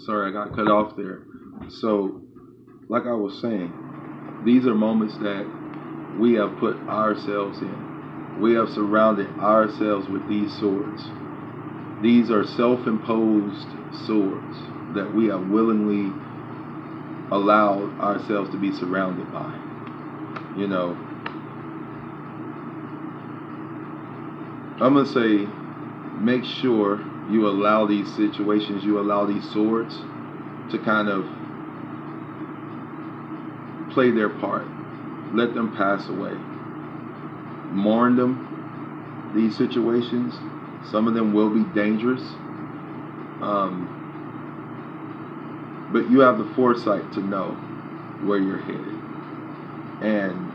Sorry, I got cut off there. So, like I was saying, these are moments that we have put ourselves in. We have surrounded ourselves with these swords. These are self-imposed swords that we have willingly allowed ourselves to be surrounded by. You know, I'm going to say, make sure you allow these situations, you allow these swords to kind of play their part. Let them pass away. Mourn them, these situations. Some of them will be dangerous. But you have the foresight to know where you're headed. And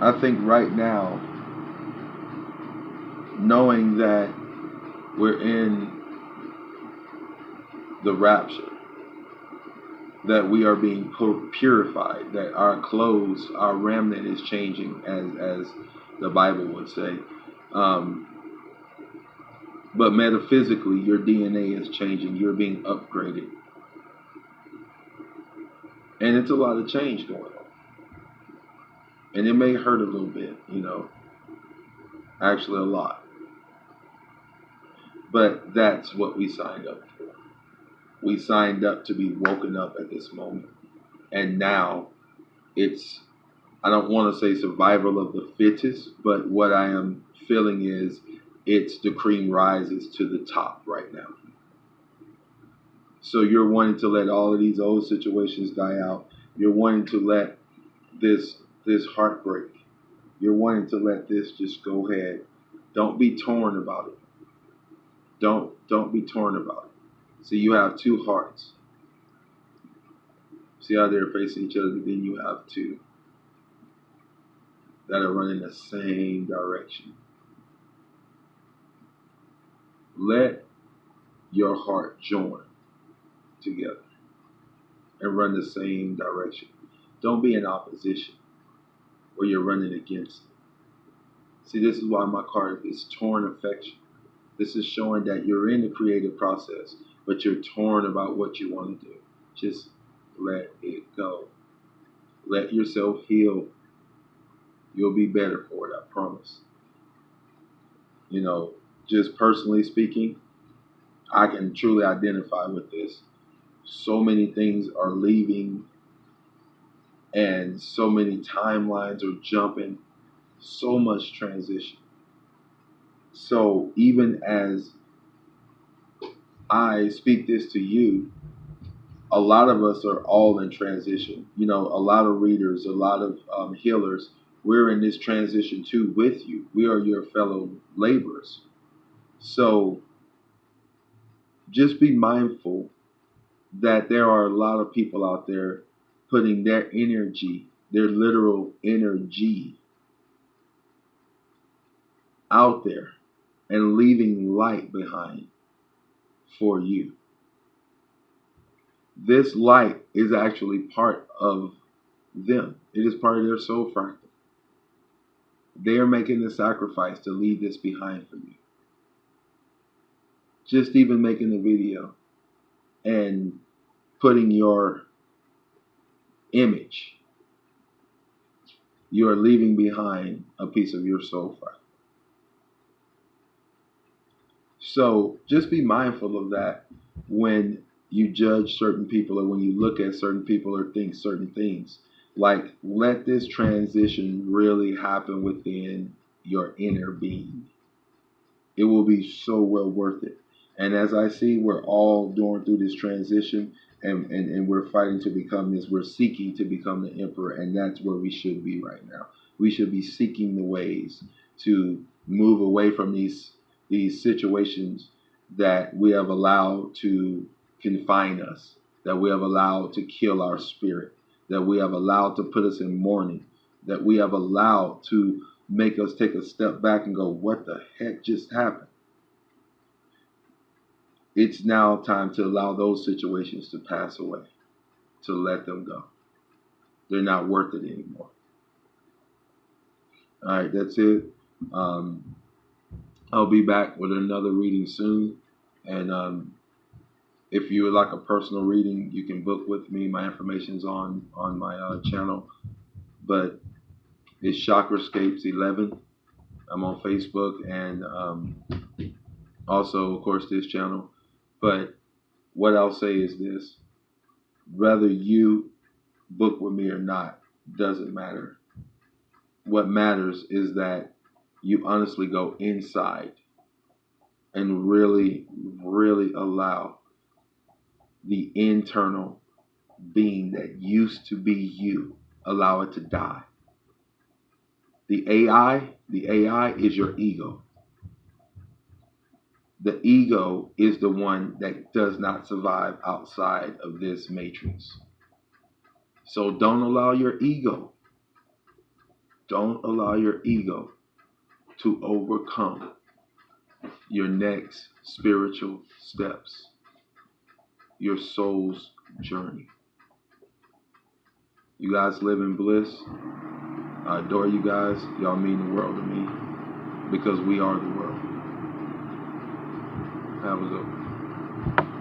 I think right now, knowing that we're in the rapture, that we are being purified, that our clothes, our remnant is changing, as the Bible would say. But metaphysically, your DNA is changing. You're being upgraded. And it's a lot of change going on. And it may hurt a little bit, actually a lot. But that's what we signed up for. We signed up to be woken up at this moment. And now it's, I don't want to say survival of the fittest, but what I am feeling is it's the cream rises to the top right now. So you're wanting to let all of these old situations die out. You're wanting to let this heartbreak. You're wanting to let this just go ahead. Don't be torn about it. Don't be torn about it. See, you have two hearts. See how they're facing each other, but then you have two that are running the same direction. Let your heart join together and run the same direction. Don't be in opposition where you're running against it. See, this is why my card is torn affection. This is showing that you're in the creative process, but you're torn about what you want to do. Just let it go. Let yourself heal. You'll be better for it, I promise. Just personally speaking, I can truly identify with this. So many things are leaving and so many timelines are jumping. So much transition. So even as I speak this to you, a lot of us are all in transition. A lot of readers, a lot of healers, we're in this transition too with you. We are your fellow laborers. So just be mindful that there are a lot of people out there putting their energy, their literal energy, out there and leaving light behind for you. This light is actually part of them. It is part of their soul fractal. They are making the sacrifice to leave this behind for you. Just even making the video and putting your image, you are leaving behind a piece of your soul fractal. So just be mindful of that when you judge certain people or when you look at certain people or think certain things. Like, let this transition really happen within your inner being. It will be so well worth it. And as I see, we're all going through this transition and we're fighting to become this. We're seeking to become the emperor, and that's where we should be right now. We should be seeking the ways to move away from these situations that we have allowed to confine us, that we have allowed to kill our spirit, that we have allowed to put us in mourning, that we have allowed to make us take a step back and go, what the heck just happened? It's now time to allow those situations to pass away, to let them go. They're not worth it anymore. All right, that's it. I'll be back with another reading soon. And If you would like a personal reading, you can book with me. My information's on my channel. But it's Chakrascapes11. I'm on Facebook and also, of course, this channel. But what I'll say is this: whether you book with me or not doesn't matter. What matters is that you honestly go inside and really, really allow the internal being that used to be you, allow it to die. The AI is your ego. The ego is the one that does not survive outside of this matrix. So don't allow your ego to overcome your next spiritual steps, your soul's journey. You guys live in bliss. I adore you guys. Y'all mean the world to me because we are the world. Have a good one.